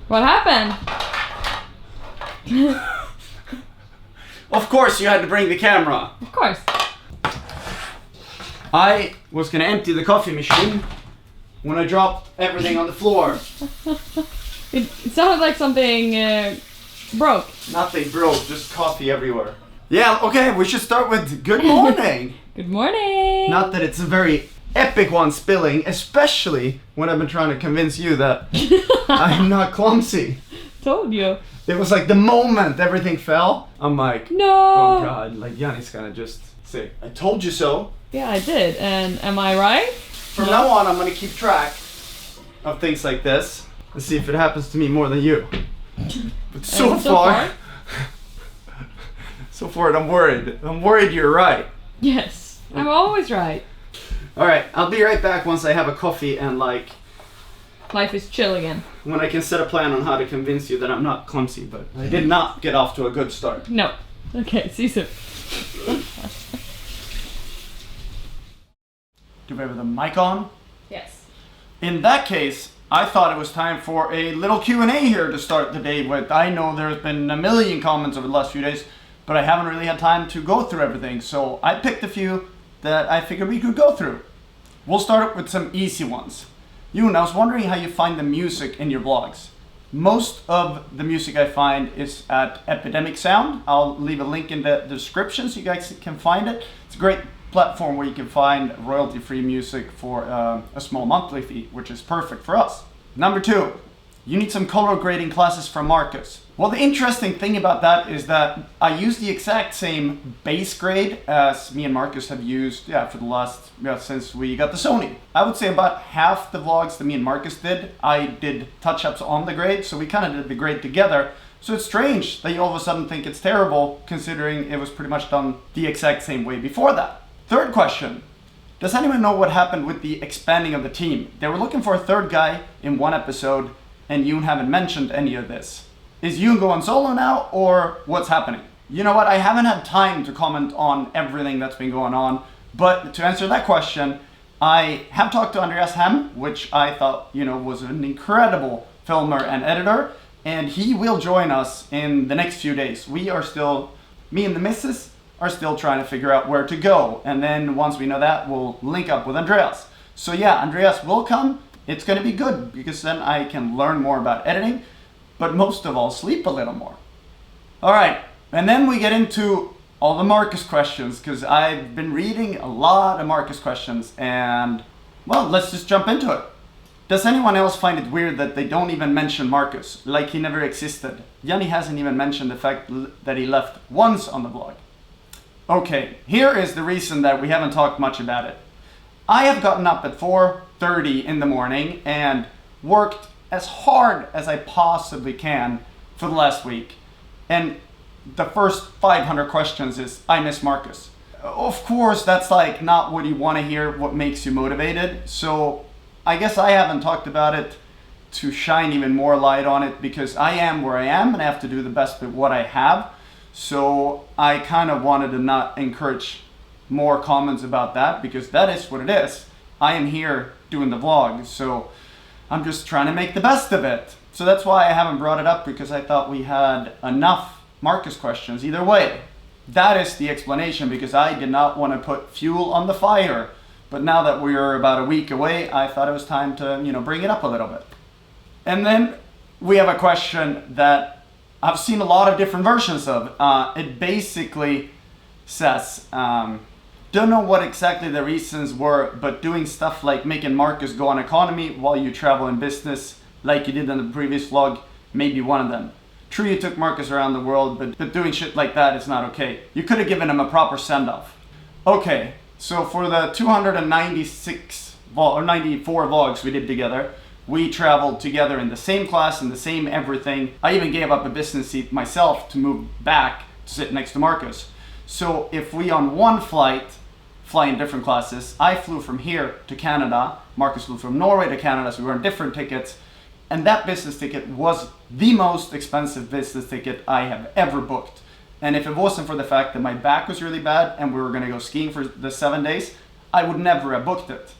What happened? Of course you had to bring the camera. Of course. I was gonna empty the coffee machine when I dropped everything on the floor. It sounded like something broke. Nothing broke, just coffee everywhere. Yeah, okay, we should start with good morning. Good morning. Not that it's a very epic one spilling, especially when I've been trying to convince you that I'm not clumsy. Told you. It was like the moment everything fell, I'm like, No. oh god, like Yanni's gonna just say, I told you so. Yeah, I did. And am I right? From now on, I'm gonna keep track of things like this and see if it happens to me more than you. But so far, I'm worried. I'm worried you're right. Yes, I'm always right. Alright, I'll be right back once I have a coffee and like... Life is chill again. When I can set a plan on how to convince you that I'm not clumsy, but I did not get off to a good start. No. Okay, see you soon. Do we have the mic on? Yes. In that case, I thought it was time for a little Q&A here to start the day with. I know there's been a million comments over the last few days, but I haven't really had time to go through everything, so I picked a few that I figured we could go through. We'll start with some easy ones. Yoon, I was wondering how you find the music in your vlogs. Most of the music I find is at Epidemic Sound. I'll leave a link in the description so you guys can find it. It's a great platform where you can find royalty-free music for a small monthly fee, which is perfect for us. Number 2, you need some color grading classes from Marcus. Well, the interesting thing about that is that I use the exact same base grade as me and Marcus have used for the last, since we got the Sony. I would say about half the vlogs that me and Marcus did, I did touch-ups on the grade, so we kind of did the grade together. So it's strange that you all of a sudden think it's terrible, considering it was pretty much done the exact same way before that. Third question. Does anyone know what happened with the expanding of the team? They were looking for a third guy in one episode, and Yoon haven't mentioned any of this. Is Yoon going solo now, or what's happening? You know what, I haven't had time to comment on everything that's been going on, but to answer that question, I have talked to Andreas Hem, which I thought, was an incredible filmer and editor, and he will join us in the next few days. We are still, me and the missus, are still trying to figure out where to go, and then once we know that, we'll link up with Andreas. So yeah, Andreas will come. It's going to be good, because then I can learn more about editing, but most of all, sleep a little more. Alright, and then we get into all the Marcus questions, because I've been reading a lot of Marcus questions, and, well, let's just jump into it. Does anyone else find it weird that they don't even mention Marcus, like he never existed? Yanni hasn't even mentioned the fact that he left once on the vlog. Okay, here is the reason that we haven't talked much about it. I have gotten up at 4:30 in the morning and worked as hard as I possibly can for the last week. And the first 500 questions is, I miss Marcus. Of course, that's like not what you want to hear, what makes you motivated. So I guess I haven't talked about it to shine even more light on it, because I am where I am and I have to do the best with what I have. So I kind of wanted to not encourage more comments about that, because that is what it is. I am here doing the vlog, so I'm just trying to make the best of it. So that's why I haven't brought it up, because I thought we had enough Marcus questions either way. That is the explanation, because I did not want to put fuel on the fire. But now that we're about a week away, I thought it was time to, bring it up a little bit. And then we have a question that I've seen a lot of different versions of. It basically says, don't know what exactly the reasons were, but doing stuff like making Marcus go on economy while you travel in business, like you did in the previous vlog, may be one of them. True, you took Marcus around the world, but doing shit like that is not okay. You could have given him a proper send-off. Okay, so for the 296 or 94 vlogs we did together, we traveled together in the same class and the same everything. I even gave up a business seat myself to move back to sit next to Marcus. So if we on one flight fly in different classes, I flew from here to Canada, Marcus flew from Norway to Canada, so we were on different tickets, and that business ticket was the most expensive business ticket I have ever booked. And if it wasn't for the fact that my back was really bad and we were gonna go skiing for the 7 days, I would never have booked it.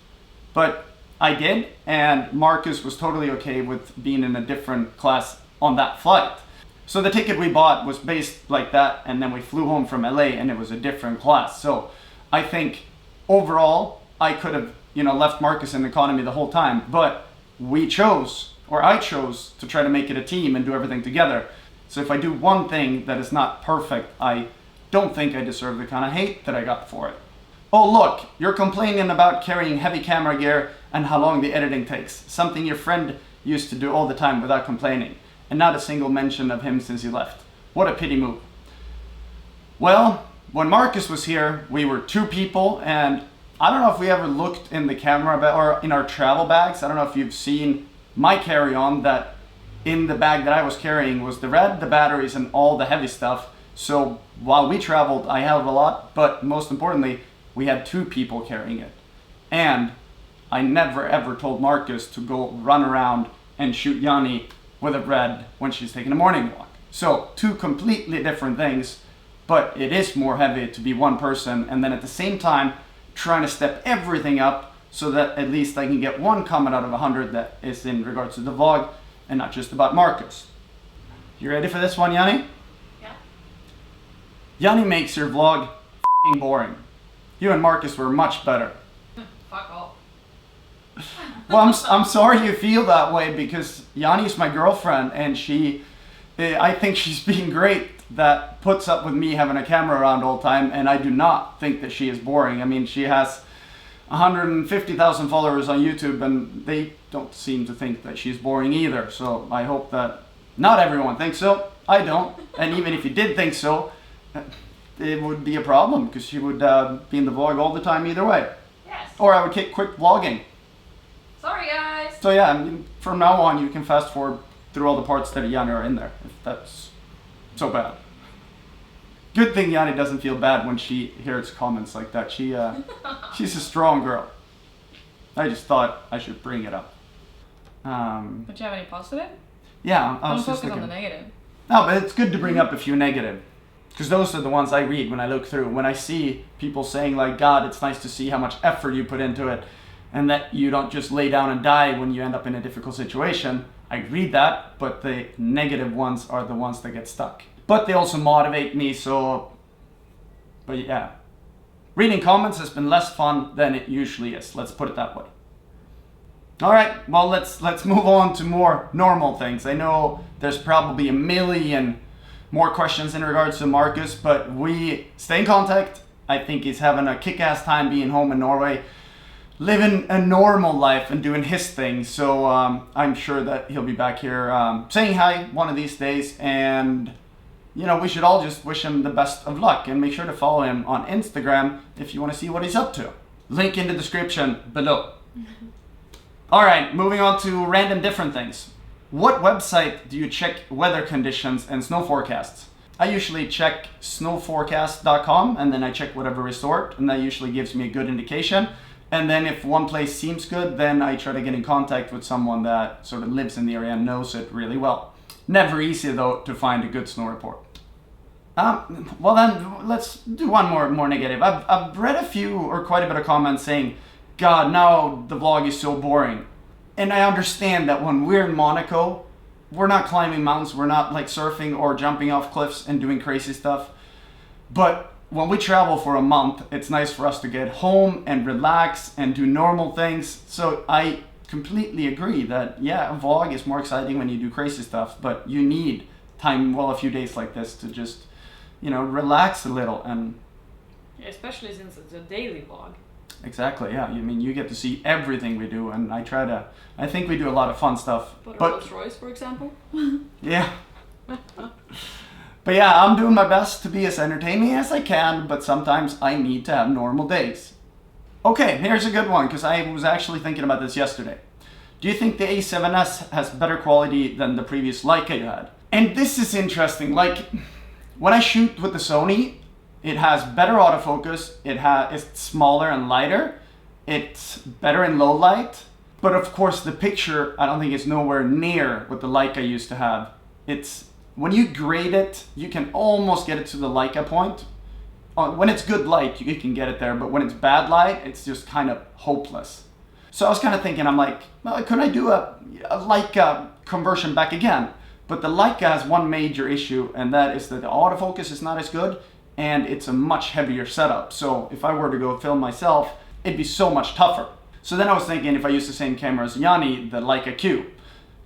But I did, and Marcus was totally okay with being in a different class on that flight. So the ticket we bought was based like that, and then we flew home from LA and it was a different class. So I think overall I could have, left Marcus in economy the whole time, but I chose to try to make it a team and do everything together. So if I do one thing that is not perfect, I don't think I deserve the kind of hate that I got for it. Oh look, you're complaining about carrying heavy camera gear and how long the editing takes. Something your friend used to do all the time without complaining. And not a single mention of him since he left. What a pity move. Well, when Marcus was here, we were 2 people, and I don't know if we ever looked in the camera or in our travel bags. I don't know if you've seen my carry-on, that in the bag that I was carrying was the red, the batteries, and all the heavy stuff. So while we traveled, I held a lot, but most importantly, we had 2 people carrying it. And I never ever told Marcus to go run around and shoot Yanni with a red when she's taking a morning walk. So 2 completely different things, but it is more heavy to be one person, and then at the same time trying to step everything up so that at least I can get 1 comment out of 100 that is in regards to the vlog and not just about Marcus. You ready for this one, Yanni? Yeah. Yanni makes your vlog f***ing boring. You and Marcus were much better. Fuck off. Well, I'm sorry you feel that way, because Yanni's my girlfriend, and I think she's being great that puts up with me having a camera around all the time, and I do not think that she is boring. I mean, she has 150,000 followers on YouTube, and they don't seem to think that she's boring either. So I hope that not everyone thinks so. I don't. And even if you did think so, it would be a problem, because she would be in the vlog all the time either way. Yes. Or I would quit vlogging. Sorry, guys. So yeah, I mean, from now on you can fast forward through all the parts that Yanni are in there, if that's so bad. Good thing Yanni doesn't feel bad when she hears comments like that. She's a strong girl. I just thought I should bring it up. Don't you have any positive? Yeah, I was Don't just focus on looking. the negative. No, but it's good to bring up a few negative, because those are the ones I read when I look through. When I see people saying like, God, it's nice to see how much effort you put into it, and that you don't just lay down and die when you end up in a difficult situation. I read that, but the negative ones are the ones that get stuck. But they also motivate me, so... But yeah. Reading comments has been less fun than it usually is. Let's put it that way. Alright, well let's move on to more normal things. I know there's probably a million more questions in regards to Marcus, but we stay in contact. I think he's having a kick-ass time being home in Norway, living a normal life and doing his thing. So I'm sure that he'll be back here saying hi one of these days, and we should all just wish him the best of luck, and make sure to follow him on Instagram if you want to see what he's up to. Link in the description below. Alright, moving on to random different things. What website do you check weather conditions and snow forecasts? I usually check snowforecast.com, and then I check whatever resort, and that usually gives me a good indication. And then if one place seems good, then I try to get in contact with someone that sort of lives in the area and knows it really well. Never easy though to find a good snow report. Well then, let's do one more negative. I've read a few or quite a bit of comments saying, God, now the vlog is so boring. And I understand that when we're in Monaco, we're not climbing mountains, we're not like surfing or jumping off cliffs and doing crazy stuff. But when we travel for a month, it's nice for us to get home and relax and do normal things. So I completely agree that, yeah, a vlog is more exciting when you do crazy stuff, but you need time, well, a few days like this to just, relax a little. And Yeah, especially since it's a daily vlog. Exactly, yeah. I mean, you get to see everything we do, and I think we do a lot of fun stuff. But Rolls Royce, for example? Yeah. But yeah, I'm doing my best to be as entertaining as I can, but sometimes I need to have normal days. Okay, here's a good one, because I was actually thinking about this yesterday. Do you think the A7S has better quality than the previous Leica you had? And this is interesting. Like, when I shoot with the Sony, it has better autofocus, it's smaller and lighter, it's better in low light, but of course the picture I don't think is nowhere near what the Leica used to have. When you grade it, you can almost get it to the Leica point. When it's good light, you can get it there, but when it's bad light, it's just kind of hopeless. So I was kind of thinking, I'm like, well, couldn't I do a Leica conversion back again? But the Leica has one major issue, and that is that the autofocus is not as good, and it's a much heavier setup. So if I were to go film myself, it'd be so much tougher. So then I was thinking, if I use the same camera as Yanni, the Leica Q.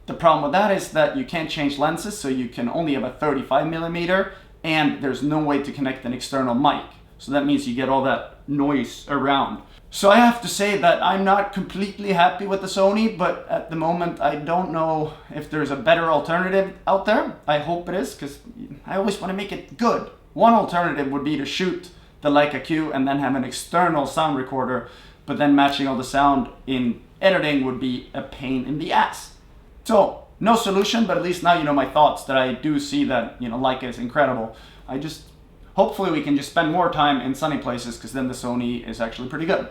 The problem with that is that you can't change lenses, so you can only have a 35mm, and there's no way to connect an external mic. So that means you get all that noise around. So I have to say that I'm not completely happy with the Sony, but at the moment I don't know if there's a better alternative out there. I hope it is, because I always want to make it good. One alternative would be to shoot the Leica Q and then have an external sound recorder, but then matching all the sound in editing would be a pain in the ass. So, no solution, but at least now you know my thoughts, that I do see that, Leica is incredible. Hopefully we can just spend more time in sunny places, because then the Sony is actually pretty good.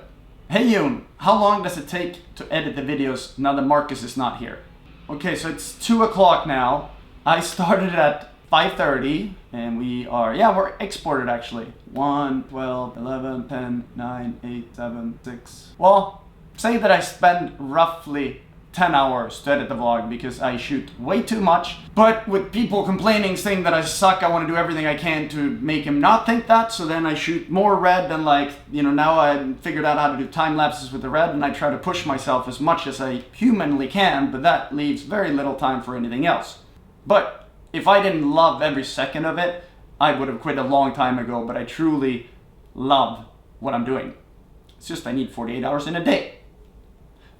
Hey Yoon, how long does it take to edit the videos now that Marcus is not here? Okay, so it's 2 o'clock now. I started at 5:30 and we're exported actually. 1, 12, 11, 10, 9, 8, 7, 6. Well, say that I spend roughly 10 hours to edit the vlog because I shoot way too much. But with people complaining, saying that I suck, I want to do everything I can to make him not think that. So then I shoot more red, and now I figured out how to do time lapses with the red, and I try to push myself as much as I humanly can, but that leaves very little time for anything else. But if I didn't love every second of it, I would have quit a long time ago, but I truly love what I'm doing. It's just I need 48 hours in a day.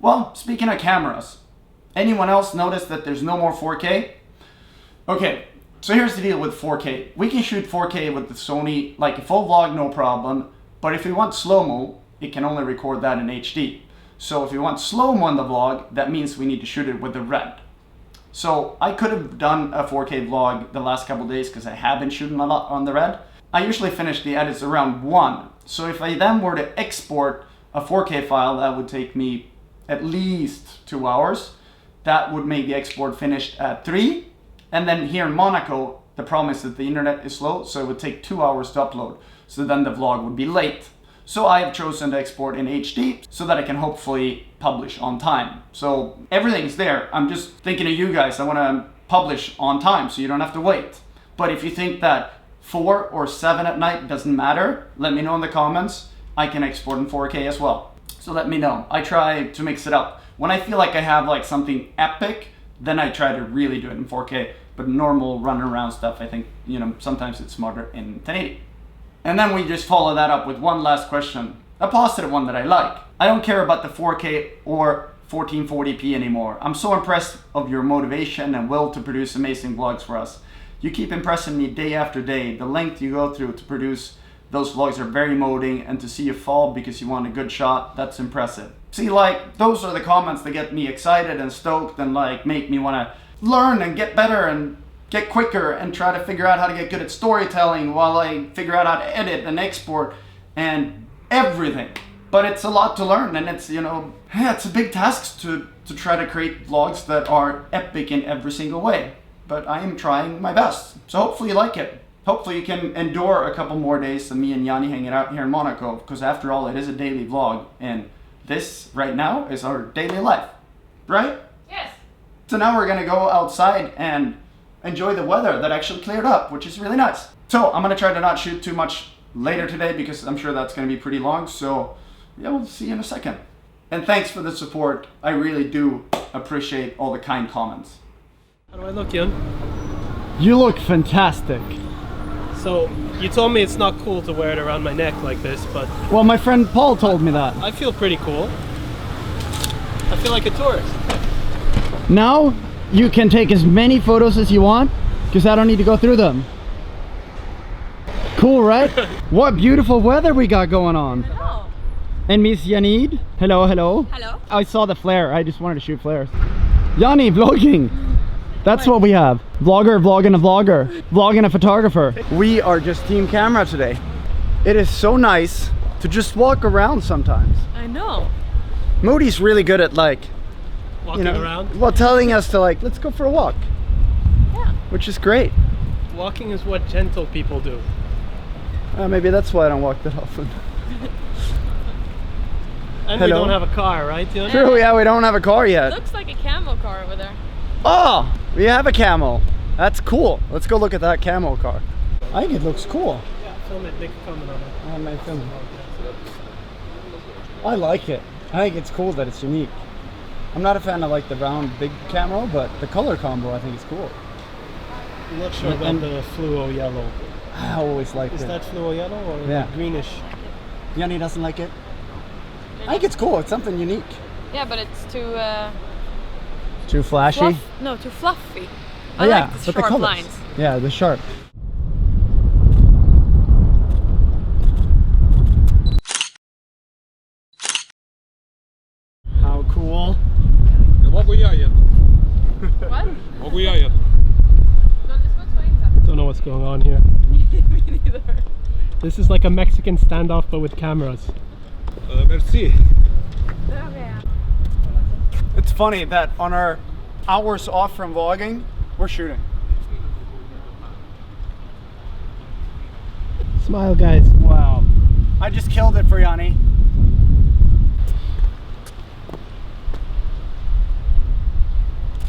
Well, speaking of cameras, anyone else notice that there's no more 4K? Okay, so here's the deal with 4K. We can shoot 4K with the Sony, like a full vlog, no problem. But if we want slow-mo, it can only record that in HD. So if we want slow-mo on the vlog, that means we need to shoot it with the red. So I could have done a 4K vlog the last couple days because I have been shooting a lot on the red. I usually finish the edits around 1. So if I then were to export a 4K file, that would take me at least 2 hours. That would make the export finished at 3. And then here in Monaco, the problem is that the internet is slow, so it would take 2 hours to upload. So then the vlog would be late. So I have chosen to export in HD so that I can hopefully publish on time. So everything's there. I'm just thinking of you guys. I want to publish on time so you don't have to wait. But if you think that 4 or 7 at night doesn't matter, let me know in the comments. I can export in 4K as well. So let me know. I try to mix it up. When I feel like I have something epic, then I try to really do it in 4K. But normal run around stuff, I think, sometimes it's smarter in 1080. And then we just follow that up with one last question. A positive one that I like. I don't care about the 4K or 1440p anymore. I'm so impressed of your motivation and will to produce amazing vlogs for us. You keep impressing me day after day. The length you go through to produce those vlogs are very motivating, and to see you fall because you want a good shot, that's impressive. See, those are the comments that get me excited and stoked and make me want to learn and get better and get quicker and try to figure out how to get good at storytelling while I figure out how to edit and export and everything. But it's a lot to learn, and it's, it's a big task to try to create vlogs that are epic in every single way. But I am trying my best. So hopefully you like it. Hopefully you can endure a couple more days of me and Yanni hanging out here in Monaco, because after all, it is a daily vlog, and this right now is our daily life, right? Yes. So now we're gonna go outside and enjoy the weather that actually cleared up, which is really nice. So I'm gonna try to not shoot too much later today because I'm sure that's gonna be pretty long. So yeah, we'll see you in a second. And thanks for the support. I really do appreciate all the kind comments. How do I look, Yun? You look fantastic. So, you told me it's not cool to wear it around my neck like this, but... Well, my friend Paul told me that. I feel pretty cool. I feel like a tourist. Now, you can take as many photos as you want, because I don't need to go through them. Cool, right? What beautiful weather we got going on. Hello. And Miss Yanid. Hello, hello. Hello. I saw the flare. I just wanted to shoot flares. Yanni, vlogging. That's what we have. Vlogger, vlogging a vlogger. Vlogging a photographer. We are just team camera today. It is so nice to just walk around sometimes. I know. Moody's really good at Walking around? Well, telling us to let's go for a walk. Yeah. Which is great. Walking is what gentle people do. Maybe that's why I don't walk that often. And we don't have a car, right, Jon? True, yeah, we don't have a car yet. Looks like a camel car over there. Oh, we have a camel. That's cool. Let's go look at that camel car. I think it looks cool. Yeah, film it, make a comment on it. I might film it. I like it. I think it's cool that it's unique. I'm not a fan of like the round big camera, but the color combo I think is cool. I'm not sure about the fluo yellow. I always liked it. Is that fluo yellow or greenish? Yanni doesn't like it. I think it's cool. It's something unique. Yeah, but it's too Too flashy? too fluffy. Oh, I yeah, like the but sharp colors. lines. Yeah, the sharp. How cool. Vad går jag igen? What? Vad går jag igen? Don't know what's going on here. Me neither. This is like a Mexican standoff but with cameras. Merci. It's funny that on our hours off from vlogging, we're shooting. Smile, guys. Wow. I just killed it for Yanni.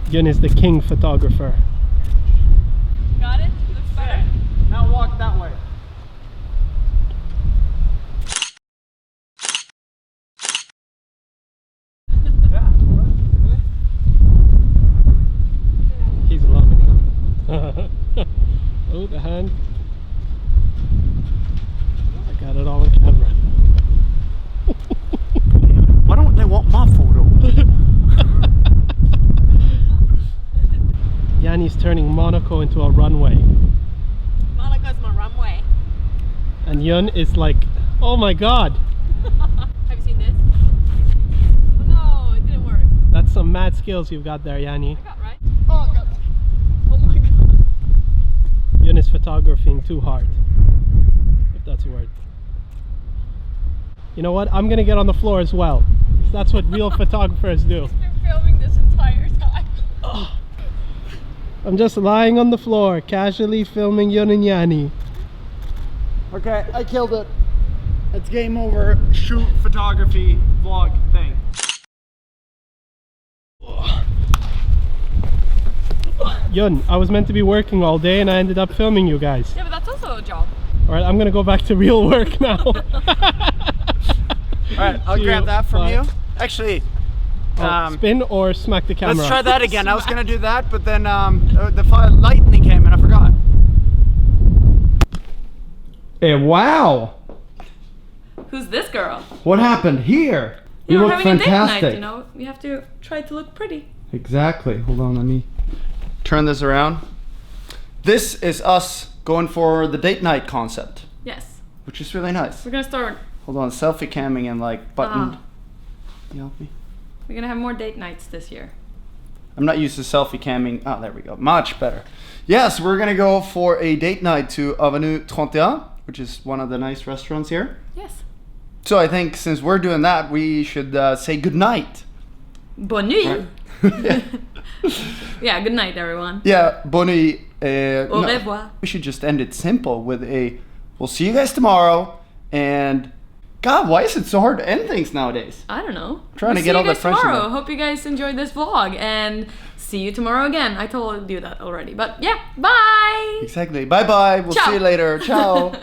Jon is the king photographer. Got it? Looks better. Now walk that way. He's loving it. Oh, the hand. I got it all on camera. Why don't they want my photo? Yanni's turning Monaco into a runway. Monaco's my runway. And Jon is like, oh my god. Have you seen this? Oh no, it didn't work. That's some mad skills you've got there, Yanni. I got right. Oh god. Oh my god. Jon is photographing too hard. If that's a word. You know what? I'm gonna get on the floor as well. That's what real photographers do. I've been filming this entire time. Oh. I'm just lying on the floor, casually filming Jon and Yanni. Okay, I killed it. It's game over. Shoot, photography, vlog thing. Jon, I was meant to be working all day and I ended up filming you guys. Yeah, but that's also a job. Alright, I'm gonna go back to real work now. Alright, I'll See grab you. that from Bye. you. Actually, spin or smack the camera? let's try that again. I was gonna do that, but then the lightning came and I forgot. Hey, wow! Who's this girl? What happened here? You know, having a date night, you know, you have to try to look pretty. Exactly. Hold on, let me turn this around. This is us going for the date night concept, Yes. which is really nice. We're gonna start. Hold on, selfie camming and like buttoned. Can you help me? We're gonna have more date nights this year. I'm not used to selfie camming. Oh, there we go. Much better. Yes, we're gonna go for a date night to Avenue 31, which is one of the nice restaurants here. Yes. So I think since we're doing that, we should say good night. Bonne nuit. yeah. Yeah, good night, everyone. Yeah, bonne nuit. Au revoir. We should just end it simple with a, we'll see you guys tomorrow. And God, why is it so hard to end things nowadays? I don't know. Trying to get all the friends friendship tomorrow. up. Hope you guys enjoyed this vlog and see you tomorrow again. I told you that already, but yeah, bye. Exactly. Bye bye. We'll Ciao. see you later. Ciao.